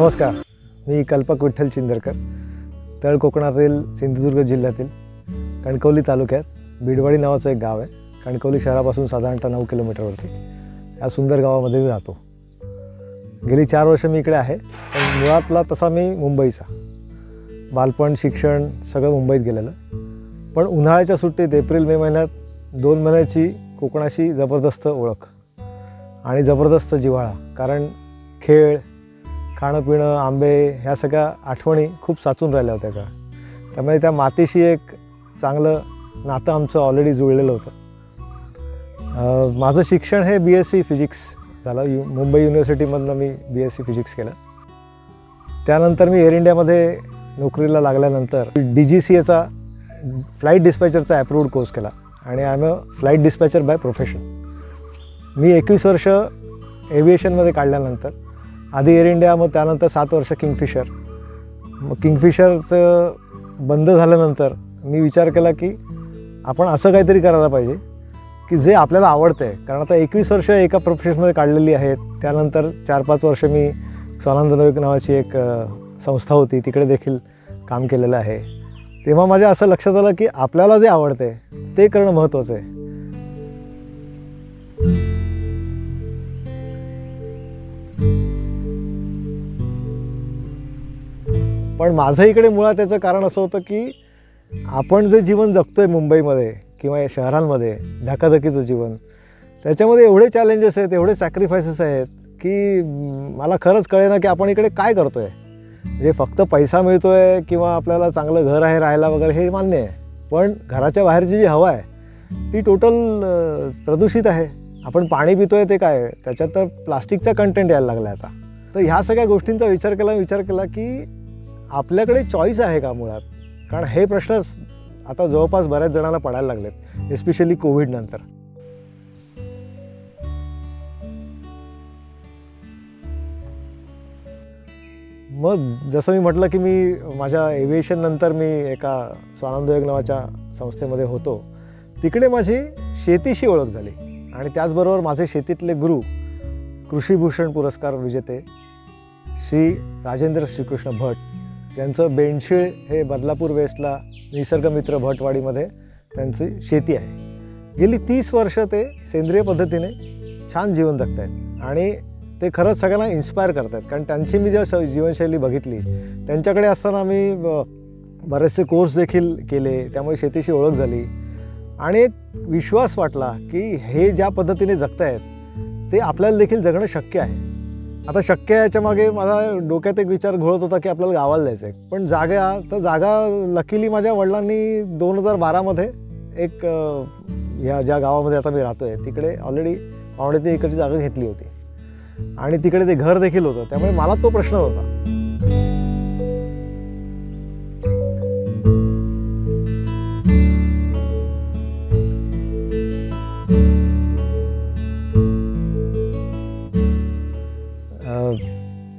नमस्कार, मी कल्पक विठ्ठल चिंदरकर, तळ कोकणातील सिंधुदुर्ग जिल्ह्यातील कणकवली तालुक्यात बिडवाडी नावाचं एक गाव आहे. कणकवली शहरापासून साधारणतः 9 किलोमीटरवरती या सुंदर गावामध्ये मी राहतो. गेली 4 वर्ष मी इकडे आहे. पण मुळातला तसा मी मुंबईचा. बालपण, शिक्षण सगळं मुंबईत गेलेलं. पण उन्हाळ्याच्या सुट्टीत एप्रिल मे महिन्यात 2 महिन्याची कोकणाशी जबरदस्त ओळख आणि जबरदस्त जिव्हाळा. कारण खेळ, खाणं पिणं, आंबे ह्या सगळ्या आठवणी खूप साचून राहिल्या होत्या का. त्यामुळे त्या मातीशी एक चांगलं नातं आमचं ऑलरेडी जुळलेलं होतं. माझं शिक्षण हे BSc फिजिक्स झालं. मुंबई युनिव्हर्सिटीमधनं मी BSc फिजिक्स केलं. त्यानंतर मी एअर इंडियामध्ये नोकरीला लागल्यानंतर DGCAचा फ्लाईट डिस्पॅचरचा ॲप्रूव्ड कोर्स केला आणि I am a flight dispatcher by profession. मी 21 वर्ष एव्हिएशनमध्ये काढल्यानंतर आधी एअर इंडिया, मग त्यानंतर 7 वर्ष किंगफिशर. मग किंगफिशरचं बंद झाल्यानंतर मी विचार केला की आपण असं काहीतरी करायला पाहिजे की जे आपल्याला आवडतं आहे. कारण आता 21 वर्ष एका प्रोफेशनमध्ये काढलेली आहेत. त्यानंतर 4-5 वर्ष मी स्वानंद नावाची एक संस्था होती, तिकडे देखील काम केलेलं आहे. तेव्हा माझ्या असं लक्षात आलं की आपल्याला जे आवडतं आहे ते करणं महत्त्वाचं आहे. पण माझं इकडे मुळात त्याचं कारण असं होतं की आपण जे जीवन जगतो आहे मुंबईमध्ये किंवा या शहरांमध्ये, धकाधकीचं जीवन, त्याच्यामध्ये एवढे चॅलेंजेस आहेत, एवढे सॅक्रिफायसेस आहेत की मला खरंच कळेना की आपण इकडे काय करतो आहे. म्हणजे फक्त पैसा मिळतो आहे किंवा आपल्याला चांगलं घर आहे राहायला वगैरे, हे मान्य आहे. पण घराच्या बाहेरची जी हवा आहे ती टोटल प्रदूषित आहे. आपण पाणी पितो आहे ते काय, त्याच्यात तर प्लास्टिकचा कंटेंट यायला लागला आता. तर ह्या सगळ्या गोष्टींचा विचार केला की आपल्याकडे चॉईस आहे का मुळात. कारण हे प्रश्न आता जवळपास बऱ्याच जणांना पडायला लागलेत, एस्पेशली कोविडनंतर. मग जसं मी म्हटलं की मी माझ्या एव्हिएशननंतर मी एका स्वानंद नावाच्या संस्थेमध्ये होतो. तिकडे माझी शेतीशी ओळख झाली आणि त्याचबरोबर माझे शेतीतले गुरु, कृषीभूषण पुरस्कार विजेते श्री राजेंद्र श्रीकृष्ण भट, त्यांचं बेंडशीळ हे बदलापूर वेस्टला निसर्गमित्र भटवाडीमध्ये त्यांची शेती आहे. गेली 30 वर्ष ते सेंद्रिय पद्धतीने छान जीवन जगत आहेत आणि ते खरंच सगळ्यांना इन्स्पायर करत आहेत. कारण त्यांची मी जेव्हा जीवनशैली बघितली, त्यांच्याकडे असताना मी बरेचसे कोर्स देखील केले, त्यामुळे शेतीशी ओळख झाली आणि एक विश्वास वाटला की हे ज्या पद्धतीने जगत आहेत ते आपल्याला देखील जगणं शक्य आहे. आता शक्य आहे याच्या मागे माझा डोक्यात एक विचार घोळत होता की आपल्याला गावाला जायचं आहे. पण जागा लकीली माझ्या वडिलांनी 2012मध्ये एक ह्या ज्या गावामध्ये आता मी राहतो आहे तिकडे ऑलरेडी 3.5 एकरची जागा घेतली होती आणि तिकडे ते घर देखील होतं. त्यामुळे मला तो प्रश्न होता.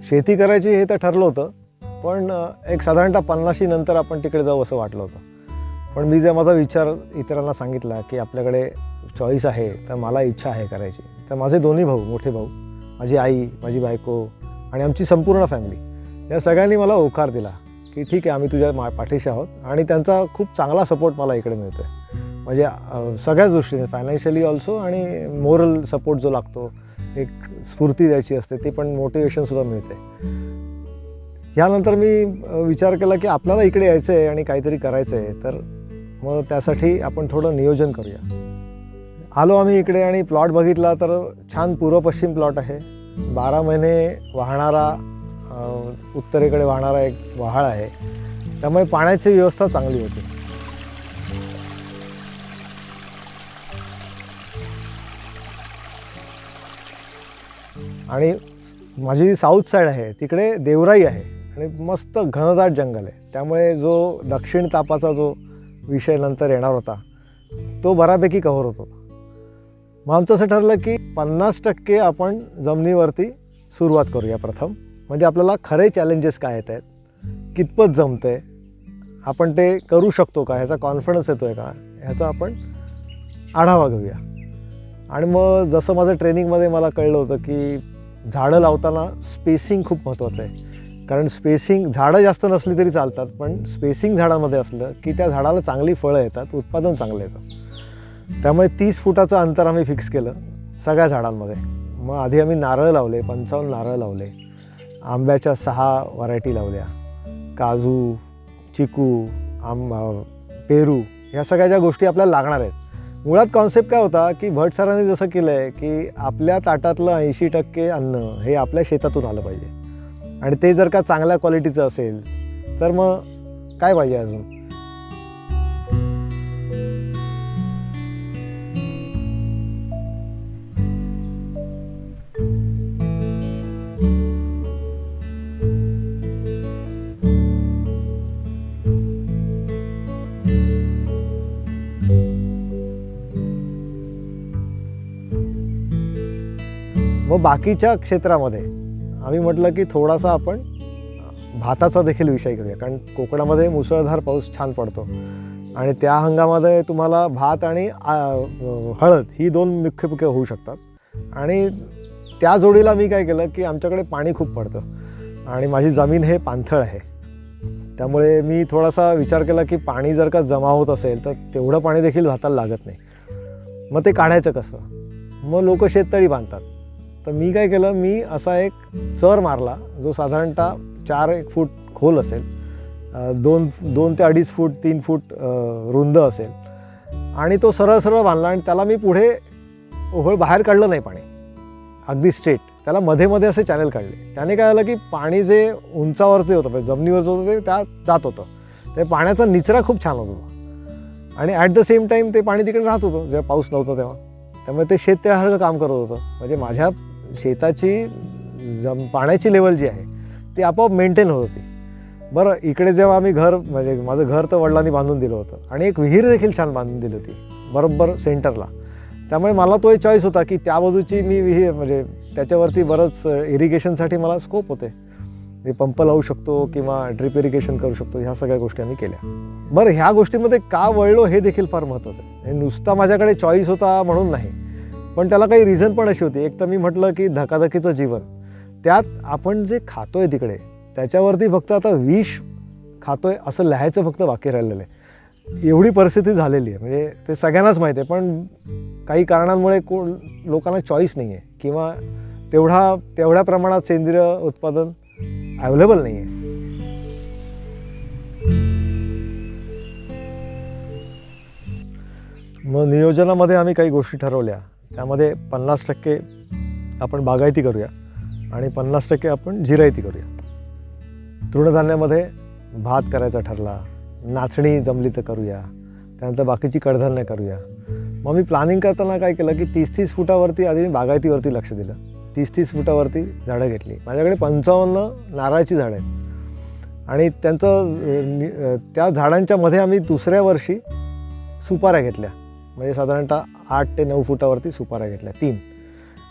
शेती करायची हे तर ठरलं होतं, पण एक साधारणतः 50शी नंतर आपण तिकडे जाऊ असं वाटलं होतं. पण मी जे माझा विचार इतरांना सांगितला की आपल्याकडे चॉईस आहे, तर मला इच्छा आहे करायची. तर माझे दोन्ही भाऊ, मोठे भाऊ, माझी आई, माझी बायको आणि आमची संपूर्ण फॅमिली, या सगळ्यांनी मला होकार दिला की ठीक आहे, आम्ही तुझ्या पाठीशी आहोत. आणि त्यांचा खूप चांगला सपोर्ट मला इकडे मिळतो आहे. म्हणजे सगळ्याच दृष्टीने, फायनान्शियली ऑल्सो आणि मोरल सपोर्ट जो लागतो, एक स्फूर्ती द्यायची असते, ते पण मोटिवेशनसुद्धा मिळते. ह्यानंतर मी विचार केला की आपल्याला इकडे यायचं आहे आणि काहीतरी करायचं आहे, तर मग त्यासाठी आपण थोडं नियोजन करूया. आलो आम्ही इकडे आणि प्लॉट बघितला तर छान पूर्व पश्चिम प्लॉट आहे. 12 महिने वाहणारा, उत्तरेकडे वाहणारा एक वहाळ आहे. त्यामुळे पाण्याची व्यवस्था चांगली होती. आणि माझी जी साऊथ साईड आहे तिकडे देवराई आहे आणि मस्त घनदाट जंगल आहे. त्यामुळे जो दक्षिण तापाचा जो विषय नंतर येणार होता तो बऱ्यापैकी कव्हर होत होता. मग आमचं असं ठरलं की 50% आपण जमिनीवरती सुरुवात करूया प्रथम. म्हणजे आपल्याला खरे चॅलेंजेस काय येत आहेत, कितपत जमतं आहे, आपण ते करू शकतो का, ह्याचा कॉन्फिडन्स येतो आहे का, ह्याचा आपण आढावा घेऊया. आणि मग जसं माझं ट्रेनिंगमध्ये मला कळलं होतं की झाडं लावताना स्पेसिंग खूप महत्त्वाचं आहे. कारण स्पेसिंग, झाडं जास्त नसली तरी चालतात, पण स्पेसिंग झाडामध्ये असलं की त्या झाडाला चांगली फळं येतात, उत्पादन चांगलं येतं. त्यामुळे 30 फुटाचं अंतर आम्ही फिक्स केलं सगळ्या झाडांमध्ये. मग आधी आम्ही नारळ लावले, 55 नारळ लावले, आंब्याच्या 6 व्हरायटी लावल्या, काजू, चिकू, पेरू, ह्या सगळ्या ज्या गोष्टी आपल्याला लागणार आहेत. मुळात कॉन्सेप्ट काय होता की भट सरांनी जसं केलं आहे की आपल्या ताटातलं 80% अन्न हे आपल्या शेतातून आलं पाहिजे, आणि ते जर का चांगल्या क्वालिटीचं असेल तर मग काय पाहिजे अजून. मग बाकीच्या क्षेत्रामध्ये आम्ही म्हटलं की थोडासा आपण भाताचा देखील विषय करूया, कारण कोकणामध्ये मुसळधार पाऊस छान पडतो आणि त्या हंगामामध्ये तुम्हाला भात आणि हळद ही 2 मुख्य पिकं होऊ शकतात. आणि त्या जोडीला मी काय केलं की आमच्याकडे पाणी खूप पडतं आणि माझी जमीन हे पाणथळ आहे, त्यामुळे मी थोडासा विचार केला की पाणी जर का जमा होत असेल तर तेवढं पाणी देखील भाताला लागत नाही. मग ते काढायचं कसं, मग लोक शेततळी बांधतात. तर मी काय केलं, मी असा एक चर मारला जो साधारणतः 4 फूट खोल असेल, 2 ते 2.5 फूट 3 फूट रुंद असेल, आणि तो सरळ सरळ बांधला. आणि त्याला मी पुढे ओहळ बाहेर काढलं नाही, पाणी अगदी स्ट्रेट, त्याला मध्ये मध्ये असे चॅनल काढले. त्याने काय झालं की पाणी जे उंचावरती होतं, जमिनीवरचं होतं, ते त्यात जात होतं. ते पाण्याचा निचरा खूप छान होत होता आणि ॲट द सेम टाईम ते पाणी तिकडे राहत होतं जेव्हा पाऊस नव्हता तेव्हा. त्यामुळे ते शेततळ्यासारखं काम करत होतं. म्हणजे माझ्या शेताची पाण्याची लेवल जी आहे ती आपोआप मेंटेन होत होती. बरं, इकडे जेव्हा आम्ही घर, म्हणजे माझं घर तर वडिलांनी बांधून दिलं होतं आणि एक विहीर देखील छान बांधून दिली होती बरोबर सेंटरला. त्यामुळे मला तो एक चॉईस होता की त्या बाजूची मी विहीर, म्हणजे त्याच्यावरती बरंच इरिगेशनसाठी मला स्कोप होते. मी पंप लावू शकतो किंवा ड्रिप इरिगेशन करू शकतो, ह्या सगळ्या गोष्टी आम्ही केल्या. बरं, ह्या गोष्टीमध्ये का वळलो हे देखील फार महत्त्वाचं आहे. नुसता माझ्याकडे चॉईस होता म्हणून नाही, पण त्याला काही रिझन पण अशी होती. एक तर मी म्हटलं की धकाधकीचं जीवन, त्यात आपण जे खातोय तिकडे त्याच्यावरती फक्त आता विष खातोय असं लिहायचं फक्त बाकी राहिलेलं आहे. एवढी परिस्थिती झालेली आहे, म्हणजे ते सगळ्यांनाच माहिती आहे. पण काही कारणांमुळे लोकांना चॉईस नाही आहे किंवा तेवढ्या प्रमाणात सेंद्रिय उत्पादन अवेलेबल नाही आहे. मग नियोजनामध्ये आम्ही काही गोष्टी ठरवल्या. त्यामध्ये 50% आपण बागायती करूया आणि 50% आपण जिरायती करूया. तृणधान्यामध्ये भात करायचा ठरला, नाचणी जमली तर करूया, त्यानंतर बाकीची कडधान्य करूया. मग मी प्लॅनिंग करताना काय केलं की 30-30 फुटावरती आधी मी बागायतीवरती लक्ष दिलं. 30-30 फुटावरती झाडं घेतली. माझ्याकडे 55 नारळाची झाडं आहेत आणि त्या झाडांच्या मध्ये आम्ही दुसऱ्या वर्षी सुपाऱ्या घेतल्या. म्हणजे साधारणतः 8 ते 9 फुटावरती सुपाऱ्या घेतल्या 3.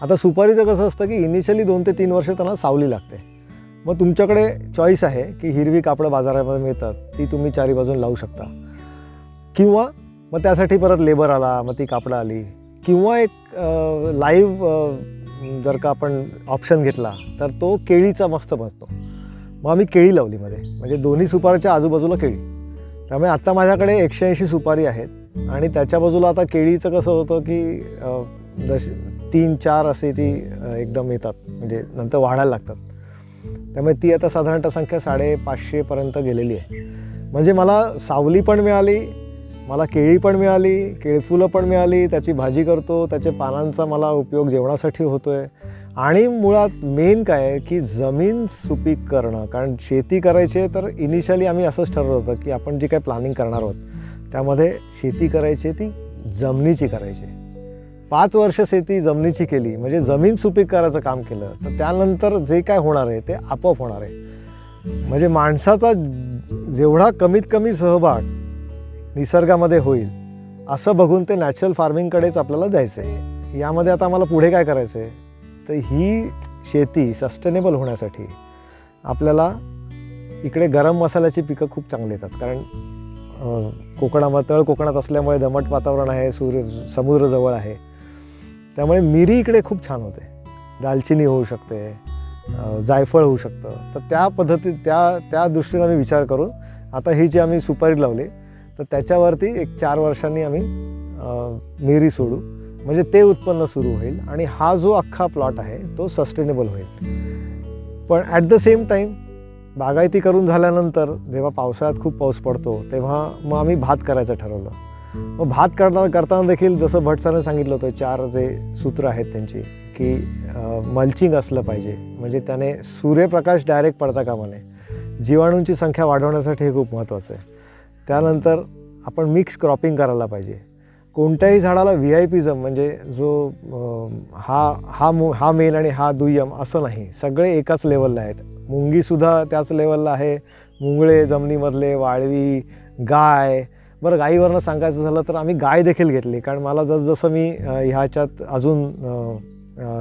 आता सुपारीचं कसं असतं की इनिशियली 2 ते 3 वर्ष त्यांना सावली लागते. मग तुमच्याकडे चॉईस आहे की हिरवी कापडं बाजारामध्ये मिळतात, ती तुम्ही चारी बाजून लावू शकता, किंवा मग त्यासाठी परत लेबर आला, मग ती कापडं आली, किंवा एक लाईव्ह जर का आपण ऑप्शन घेतला तर तो केळीचा मस्त बसतो. मग आम्ही केळी लावली मध्ये, म्हणजे दोन्ही सुपारीच्या आजूबाजूला केळी. त्यामुळे आत्ता माझ्याकडे 180 सुपारी आहेत आणि त्याच्या बाजूला आता केळीचं कसं होतं की 3-4 असे ती एकदम येतात, म्हणजे नंतर वाढायला लागतात. त्यामुळे ती आता साधारणतः संख्या 550 पर्यंत गेलेली आहे. म्हणजे मला सावली पण मिळाली, मला केळी पण मिळाली, केळफुलं पण मिळाली, त्याची भाजी करतो, त्याच्या पानांचा मला उपयोग जेवणासाठी होतो आहे. आणि मुळात मेन काय आहे की जमीन सुपीक करणं. कारण शेती करायची आहे तर इनिशियली आम्ही असंच ठरवलं होतं की आपण जी काही प्लॅनिंग करणार आहोत त्यामध्ये शेती करायची ती जमिनीची करायची. 5 वर्ष शेती जमिनीची केली म्हणजे जमीन सुपीक करायचं काम केलं तर त्यानंतर जे काय होणार आहे ते आपोआप होणार आहे. म्हणजे माणसाचा जेवढा कमीत कमी सहभाग निसर्गामध्ये होईल असं बघून ते नॅचरल फार्मिंगकडेच आपल्याला द्यायचं आहे. यामध्ये आता आम्हाला पुढे काय करायचं आहे तर ही शेती सस्टेनेबल होण्यासाठी आपल्याला इकडे गरम मसाल्याची पिकं खूप चांगली येतात. कारण तळ कोकणात असल्यामुळे दमट वातावरण आहे, समुद्र जवळ आहे, त्यामुळे मिरी इकडे खूप छान होते. दालचिनी होऊ शकते, जायफळ होऊ शकतं. तर त्या पद्धती त्या दृष्टीने आम्ही विचार करून आता ही जी आम्ही सुपारी लावली तर त्याच्यावरती एक 4 वर्षांनी आम्ही मिरी सोडू, म्हणजे ते उत्पन्न सुरू होईल आणि हा जो अख्खा प्लॉट आहे तो सस्टेनेबल होईल. पण ॲट द सेम टाईम बागायती करून झाल्यानंतर जेव्हा पावसाळ्यात खूप पाऊस पडतो तेव्हा मग आम्ही भात करायचं ठरवलं. मग भात करताना देखील जसं भट सरांनी सांगितलं होतं 4 जे सूत्र आहेत त्यांची, की मल्चिंग असलं पाहिजे, म्हणजे त्याने सूर्यप्रकाश डायरेक्ट पडता कामा नये. जीवाणूंची संख्या वाढवण्यासाठी हे खूप महत्त्वाचं आहे. त्यानंतर आपण मिक्स क्रॉपिंग करायला पाहिजे. कोणत्याही झाडाला व्हीआयपीजम म्हणजे जो हा मेन आणि हा दुय्यम असं नाही, सगळे एकाच लेवलला आहेत. मुंगीसुद्धा त्याच लेवलला आहे, मुंगळे जमिनीमधले, वाळवी, गाय. बरं, गाईवरनं सांगायचं झालं तर आम्ही गाय देखील घेतली, कारण मला जसं मी ह्याच्यात अजून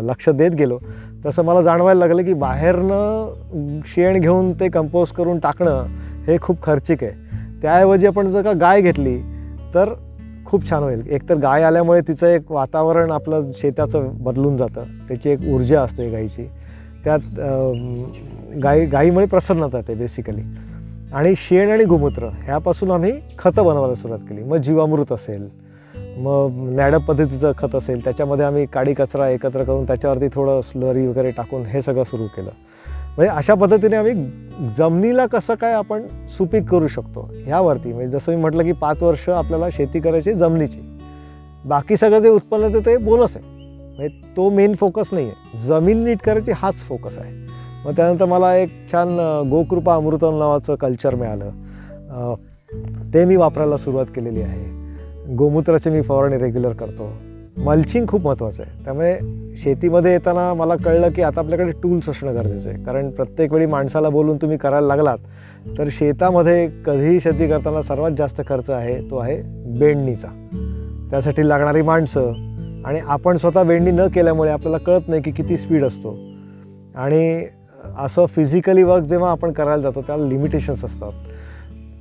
लक्ष देत गेलो तसं मला जाणवायला लागलं की बाहेरनं शेण घेऊन ते कंपोस्ट करून टाकणं हे खूप खर्चिक आहे. त्याऐवजी आपण जर का गाय घेतली तर खूप छान होईल. एकतर गाय आल्यामुळे तिचं एक वातावरण आपलं शेताचं बदलून जातं, त्याची एक ऊर्जा असते गाईची, त्यात गाईमुळे प्रसन्नता येते बेसिकली. आणि शेण आणि गोमूत्र ह्यापासून आम्ही खतं बनवायला सुरुवात केली. मग जीवामृत असेल, मग नॅडप पद्धतीचं खत असेल, त्याच्यामध्ये आम्ही काडी कचरा एकत्र करून त्याच्यावरती थोडं स्लरी वगैरे टाकून हे सगळं सुरू केलं. म्हणजे अशा पद्धतीने आम्ही जमिनीला कसं काय आपण सुपीक करू शकतो ह्यावरती, म्हणजे जसं मी म्हटलं की 5 वर्ष आपल्याला शेती करायची जमिनीची, बाकी सगळं जे उत्पन्न येतं ते बोनस आहे, म्हणजे तो मेन फोकस नाही आहे. जमीन नीट करायची हाच फोकस आहे. मग त्यानंतर मला एक छान गोकृपा अमृतम नावाचं कल्चर मिळालं, ते मी वापरायला सुरुवात केलेली आहे. गोमूत्राचे मी फवारणी रेग्युलर करतो. मल्चिंग खूप महत्त्वाचं आहे. त्यामुळे शेतीमध्ये येताना मला कळलं की आता आपल्याकडे टूल्स असणं गरजेचं आहे, कारण प्रत्येक वेळी माणसाला बोलून तुम्ही करायला लागलात तर शेतामध्ये कधीही शेती करताना सर्वात जास्त खर्च आहे तो आहे बेंडणीचा. त्यासाठी लागणारी माणसं, आणि आपण स्वतः बेंडणी न केल्यामुळे आपल्याला कळत नाही की किती स्पीड असतो. आणि असं फिजिकली वर्क जेव्हा आपण करायला जातो त्याला लिमिटेशन्स असतात,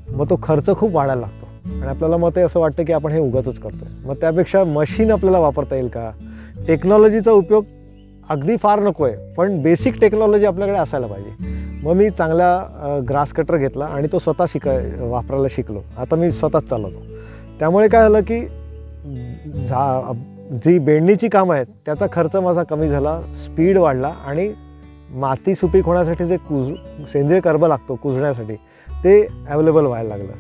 मग तो खर्च खूप वाढायला लागतो आणि आपल्याला मग ते असं वाटतं की आपण हे उगाचच करतो आहे. मग त्यापेक्षा मशीन आपल्याला वापरता येईल का, टेक्नॉलॉजीचा उपयोग अगदी फार नको आहे, पण बेसिक टेक्नॉलॉजी आपल्याकडे असायला पाहिजे. मग मी चांगला ग्रास कटर घेतला आणि तो स्वतः वापरायला शिकलो. आता मी स्वतःच चालवतो. त्यामुळे काय झालं की जी बेंडणीची कामं आहेत त्याचा खर्च माझा कमी झाला, स्पीड वाढला आणि माती सुपीक होण्यासाठी जे सेंद्रिय कर्ब लागतो कुजण्यासाठी ते अवेलेबल व्हायला लागलं.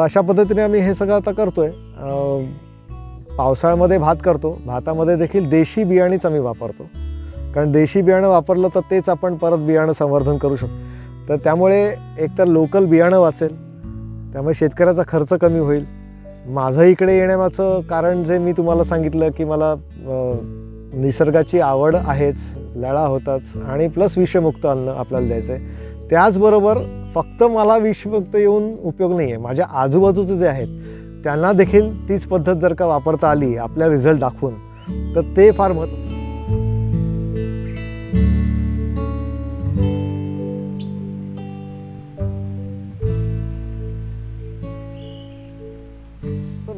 अशा पद्धतीने आम्ही हे सगळं आता करतो आहे. पावसाळ्यामध्ये भात करतो. भातामध्ये देखील देशी बियाणेच आम्ही वापरतो, कारण देशी बियाणं वापरलं तर तेच आपण परत बियाणं संवर्धन करू शकतो. तर त्यामुळे एकतर लोकल बियाणं वाचेल, त्यामुळे शेतकऱ्याचा खर्च कमी होईल. माझं इकडे येण्यामागचं कारण जे मी तुम्हाला सांगितलं की मला निसर्गाची आवड आहेच, लळा होताच, आणि प्लस विषमुक्त अन्न आपल्याला द्यायचं आहे. त्याचबरोबर फक्त मला विषमुक्त येऊन उपयोग नाही आहे, माझ्या आजूबाजूचे जे आहेत त्यांना देखील तीच पद्धत जर का वापरता आली आपल्या रिझल्ट दाखवून, तर ते फार महत्त्वाचं.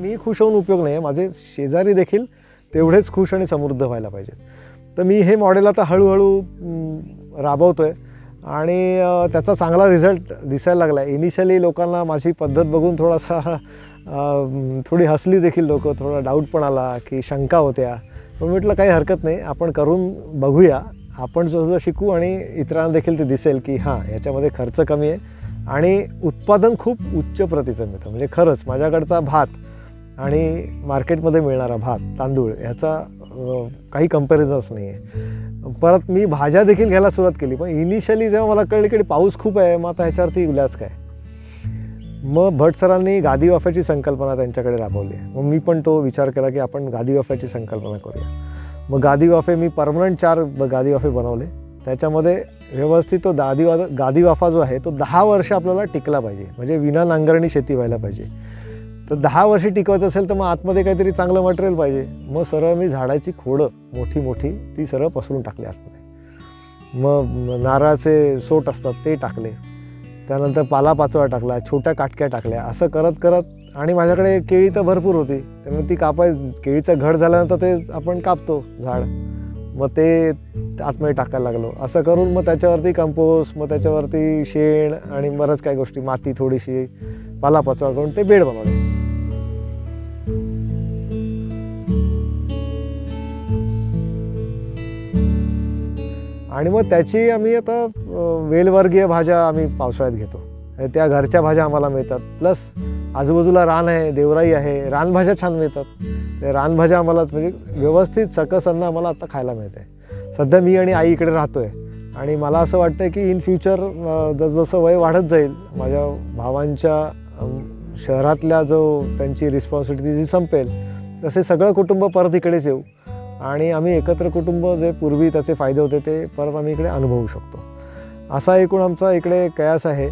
मी खुश होऊन उपयोग नाही आहे, माझे शेजारी देखील तेवढेच खुश आणि समृद्ध व्हायला पाहिजेत. तर मी हे मॉडेल आता हळूहळू राबवतो आहे आणि त्याचा चांगला रिझल्ट दिसायला लागला आहे. इनिशियली लोकांना माझी पद्धत बघून थोडी हसली देखील लोकं, थोडा डाऊट पण आला की शंका होत्या. पण म्हटलं काही हरकत नाही, आपण करून बघूया, आपण सुद्धा शिकू आणि इतरांना देखील ते दिसेल की हां याच्यामध्ये खर्च कमी आहे आणि उत्पादन खूप उच्च प्रतीचं मिळतं. म्हणजे खरंच माझ्याकडचा भात आणि मार्केटमध्ये मिळणारा भात तांदूळ ह्याचा काही कंपॅरिझन्स नाही आहे. परत मी भाज्या देखील घ्यायला सुरुवात केली, पण इनिशियली जेव्हा मला कळलं की पाऊस खूप आहे, मग आता ह्याच्यावरती इलाज काय. मग भट सरांनी गादी वाफ्याची संकल्पना त्यांच्याकडे राबवली आहे. मग मी पण तो विचार केला की आपण गादी वाफ्याची संकल्पना करूया. मग गादी वाफे मी परमनंट 4 गादी वाफे बनवले. त्याच्यामध्ये व्यवस्थित तो गादी वाफा जो आहे तो 10 वर्ष आपल्याला टिकला पाहिजे, म्हणजे विना नांगरणी शेती व्हायला पाहिजे. तर 10 वर्षी टिकवायचं असेल तर मग आतमध्ये काहीतरी चांगलं मटेरियल पाहिजे. मग सरळ मी झाडाची खोडं मोठी ती सरळ पसरून टाकली आतमध्ये. मग नारळाचे सोट असतात ते टाकले, त्यानंतर पालापाचोळा टाकला, छोट्या काटक्या टाकल्या. असं करत करत, आणि माझ्याकडे केळी तर भरपूर होती, त्यामुळे ती केळीचं घड झाल्यानंतर ते आपण कापतो झाड, मग ते आतमध्ये टाकायला लागलो. असं करून मग त्याच्यावरती कंपोस्ट, मग त्याच्यावरती शेण आणि बरंच काही गोष्टी, माती थोडीशी, पालापाचोळा करून ते बेड बनवले. आणि मग त्याची आम्ही आता वेलवर्गीय भाज्या आम्ही पावसाळ्यात घेतो. त्या घरच्या भाज्या आम्हाला मिळतात. प्लस आजूबाजूला रान आहे, देवराई आहे, रानभाज्या छान मिळतात. ते रानभाज्या आम्हाला म्हणजे व्यवस्थित सकस अन्न आम्हाला आता खायला मिळतं आहे. सध्या मी आणि आई इकडे राहतो आहे आणि मला असं वाटतं आहे की इन फ्युचर जसजसं वय वाढत जाईल, माझ्या भावांच्या शहरातल्या जो त्यांची रिस्पॉन्सिबिलिटी जी संपेल, तसे सगळं कुटुंब परत इकडेच येऊ आणि आम्ही एकत्र कुटुंब जे पूर्वी त्याचे फायदे होते ते परत आम्ही इकडे अनुभवू शकतो. असा एकूण आमचा इकडे कयास आहे.